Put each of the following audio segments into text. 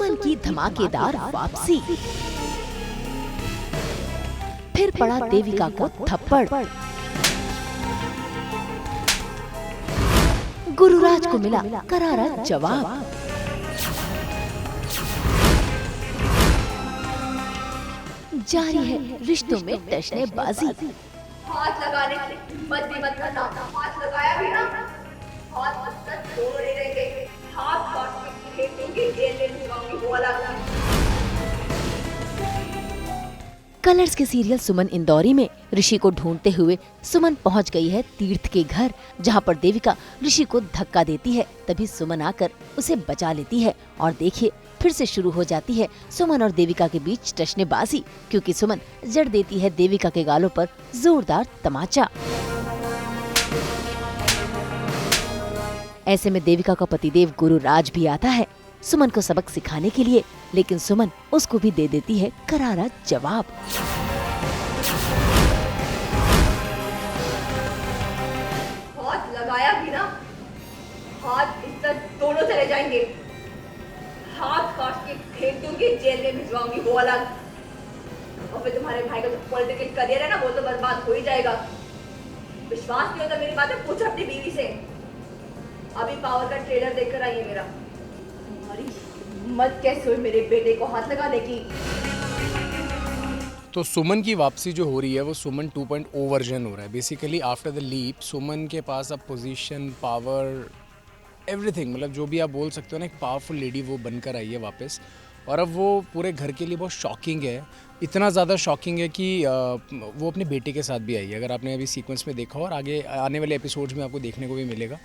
सुमन की धमाकेदार वापसी। फिर पड़ा देविका को थप्पड़। गुरुराज को मिला करारा जवाब। जारी है रिश्तों में टशनेबाजी। हाथ लगाने की हिम्मत भी मत करना। हाथ लगाया भी ना, हाथ मत छोड़ देंगे। हाथ काट के फेंकूंगी, जेल में भिजवाऊंगी, वो अलग। कलर्स के सीरियल सुमन इंदौरी में ऋषि को ढूंढते हुए सुमन पहुंच गई है तीर्थ के घर, जहां पर देविका ऋषि को धक्का देती है। तभी सुमन आकर उसे बचा लेती है और देखिए फिर से शुरू हो जाती है सुमन और देविका के बीच टशनेबाजी, क्योंकि सुमन जड़ देती है देविका के गालों पर जोरदार तमाचा। ऐसे में देविका का पतिदेव गुरुराज भी आता है सुमन को सबक सिखाने के लिए, लेकिन सुमन उसको भी दे देती है करारा जवाब। हाथ लगाया भी ना, हाथ इज्जत दोनों चले जाएंगे। हाथ काट के फेंक दूंगी, जेल में भिजवाऊंगी, वो अलग। और फिर तुम्हारे भाई का जो पॉलिटिकल करियर है ना, वो तो बर्बाद हो ही जाएगा। विश्वास नहीं होता मेरी बातें, पूछो अपनी बीवी से। अभी पावर का ट्रेलर देखकर आई है मेरा। तुम्हारी हिम्मत कैसे हुई मेरे बेटे को हाथ लगाने की? तो सुमन की वापसी जो हो रही है वो सुमन 2.0 वर्जन हो रहा है। बेसिकली आफ्टर द लीप सुमन के पास अब पोजीशन, पावर, एवरीथिंग, मतलब जो भी आप बोल सकते हो ना, एक पावरफुल लेडी वो बनकर आई है वापस। और अब वो पूरे घर के लिए बहुत शॉकिंग है। इतना ज़्यादा शॉकिंग है कि वो अपने बेटे के साथ भी आई है। अगर आपने अभी सीक्वेंस में देखा हो और आगे आने वाले एपिसोड्स में आपको देखने को भी मिलेगा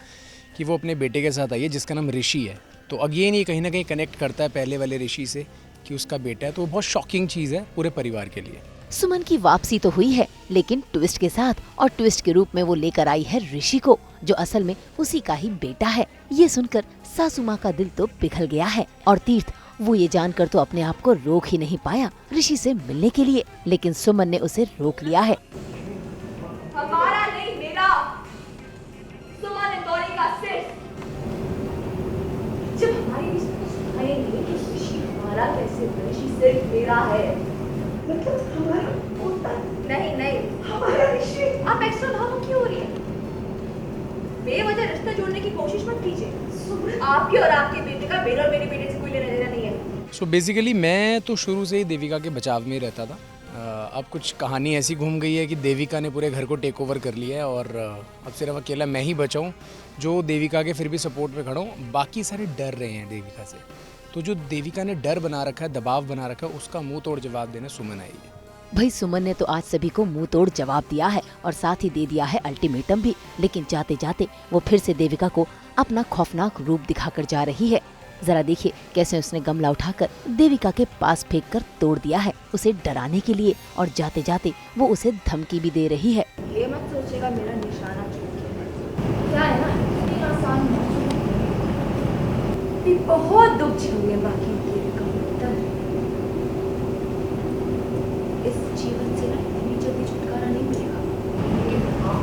कि वो अपने बेटे के साथ आई है, जिसका नाम ऋषि है। तो अगेन ये कहीं ना कहीं कनेक्ट करता है पहले वाले ऋषि से कि उसका बेटा है। तो वो बहुत शॉकिंग चीज़ है पूरे परिवार के लिए। सुमन की वापसी तो हुई है, लेकिन ट्विस्ट के साथ, और ट्विस्ट के रूप में वो लेकर आई है ऋषि को, जो असल में उसी का ही बेटा है। ये सुनकर सासू माँ का दिल तो पिघल गया है, और तीर्थ वो ये जानकर तो अपने आप को रोक ही नहीं पाया ऋषि से मिलने के लिए, लेकिन सुमन ने उसे रोक लिया है। हमारा नहीं, मेरा। सुमन इंदौरी का सिर्फ। जब हमारी रिश्ते को सुधारेंगे कि ऋषि हमारा कैसे, ऋषि सिर्फ मेरा है। मतलब हमारा पोता नहीं, हमारा ऋषि। आप एक्स्ट्रा भावुक क्यों हो रही है? बेवजह रिश्ता जोड़ने की कोशिश मत कीजिए। आपके और आपके बेटे का मेरे और मेरे बेटे से कोई लेना देना नहीं है। सो बेसिकली मैं तो शुरू से ही देविका के बचाव में रहता था। अब कुछ कहानी ऐसी घूम गई है कि देविका ने पूरे घर को टेक ओवर कर लिया है और अब सिर्फ अकेला मैं ही बचा हूँ जो देविका के फिर भी सपोर्ट में खड़ा हूँ। बाकी सारे डर रहे हैं देविका से। तो जो देविका ने डर बना रखा है, दबाव बना रखा है, उसका मुंह तोड़ जवाब देने सुमन आई है। भाई सुमन ने तो आज सभी को मुंह तोड़ जवाब दिया है और साथ ही दे दिया है अल्टीमेटम भी, लेकिन जाते जाते वो फिर से देविका को अपना खौफनाक रूप दिखाकर जा रही है। जरा देखिए कैसे उसने गमला उठाकर देविका के पास फेंककर तोड़ दिया है उसे डराने के लिए, और जाते जाते वो उसे धमकी भी दे रही है। ये मत सोचेगा मेरा निशाना क्या है ना, इतनी आसान नहीं। बहुत दुख झेलने बाकी इस जीवन से ना इतनी जल्दी छुटकारा नहीं मिलेगा। लेकिन हाँ,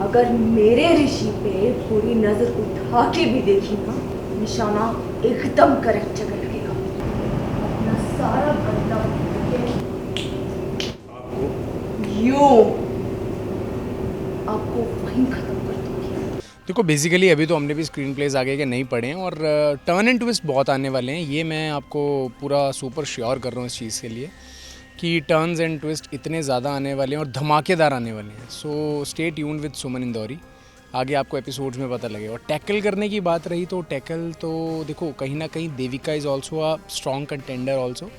अगर मेरे ऋषि पे पूरी नजर उठा के भी देखी ना, निशाना एकदम करेक्ट जगह लगेगा। अपना सारा बदला आपको वहीं खत्म कर दूंगी। देखो बेसिकली अभी तो हमने भी स्क्रीन प्लेज आगे के नहीं पढ़े हैं और टर्न एंड ट्विस्ट बहुत आने वाले हैं। ये मैं आपको पूरा सुपर श्योर कर रहा हूँ इस चीज़ के लिए कि टर्न्स एंड ट्विस्ट इतने ज़्यादा आने वाले हैं और धमाकेदार आने वाले हैं। सो स्टे ट्यून्ड विद सुमन इंदौरी। आगे आपको एपिसोड्स में पता लगेगा। और टैकल करने की बात रही तो टैकल तो देखो कहीं ना कहीं Devika is also a strong contender also,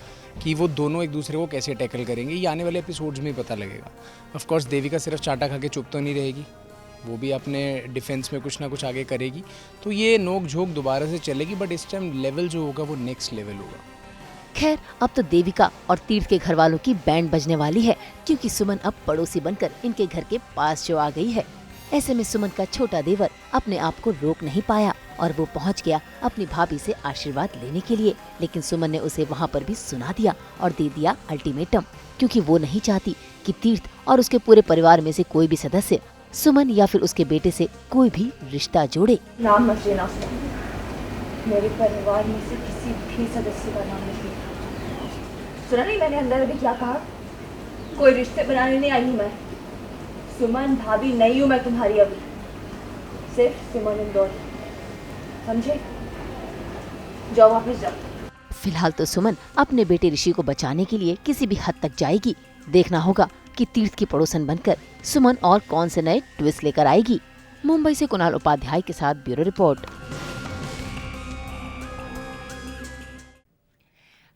कि वो दोनों एक दूसरे को कैसे टैकल करेंगे ये आने वाले एपिसोड्स में ही पता लगेगा। ऑफ कोर्स देविका सिर्फ चाटा खा के चुप तो नहीं रहेगी, वो भी अपने डिफेंस में कुछ ना कुछ आगे करेगी। तो ये नोक झोंक दोबारा से चलेगी, बट इस टाइम लेवल जो होगा वो नेक्स्ट लेवल होगा। खैर अब तो देविका और तीर्थ के घर वालों की बैंड बजने वाली है, क्योंकि सुमन अब पड़ोसी बनकर इनके घर के पास जो आ गई है। ऐसे में सुमन का छोटा देवर अपने आप को रोक नहीं पाया और वो पहुंच गया अपनी भाभी से आशीर्वाद लेने के लिए, लेकिन सुमन ने उसे वहां पर भी सुना दिया और दे दिया अल्टीमेटम, क्योंकि वो नहीं चाहती कि तीर्थ और उसके पूरे परिवार में से कोई भी सदस्य सुमन या फिर उसके बेटे से कोई भी रिश्ता जोड़े। नाम मत लेना, मेरे परिवार में से किसी किसी भी सदस्य का नाम नहीं। सुना नहीं मैंने अंदर अभी क्या कहा? कोई रिश्ते बनाने नहीं आई हूँ मैं। सुमन भाभी नहीं हूँ मैं तुम्हारी अभी, सिर्फ सुमन इंदौर, समझे? जाओ वापस जाओ। फिलहाल तो सुमन अपने बेटे ऋषि को बचाने के लिए किसी भी हद तक जाएगी। देखना होगा कि तीर्थ की पड़ोसन बनकर सुमन और कौन से नए ट्विस्ट लेकर आएगी। मुंबई से कुणाल उपाध्याय के साथ ब्यूरो रिपोर्ट।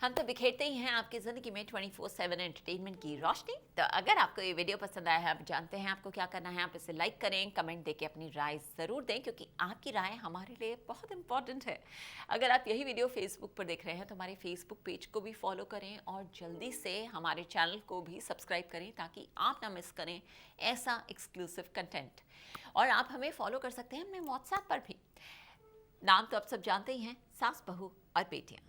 हम तो बिखेरते ही हैं आपकी ज़िंदगी में 24/7 एंटरटेनमेंट की रोशनी। तो अगर आपको ये वीडियो पसंद आया है, आप जानते हैं आपको क्या करना है। आप इसे लाइक करें, कमेंट देके अपनी राय ज़रूर दें, क्योंकि आपकी राय हमारे लिए बहुत इंपॉर्टेंट है। अगर आप यही वीडियो फेसबुक पर देख रहे हैं तो हमारे फेसबुक पेज को भी फॉलो करें और जल्दी से हमारे चैनल को भी सब्सक्राइब करें, ताकि आप ना मिस करें ऐसा एक्सक्लूसिव कंटेंट। और आप हमें फॉलो कर सकते हैं अपने व्हाट्सएप पर भी। नाम तो आप सब जानते ही हैं, सास, बहू और बेटियाँ।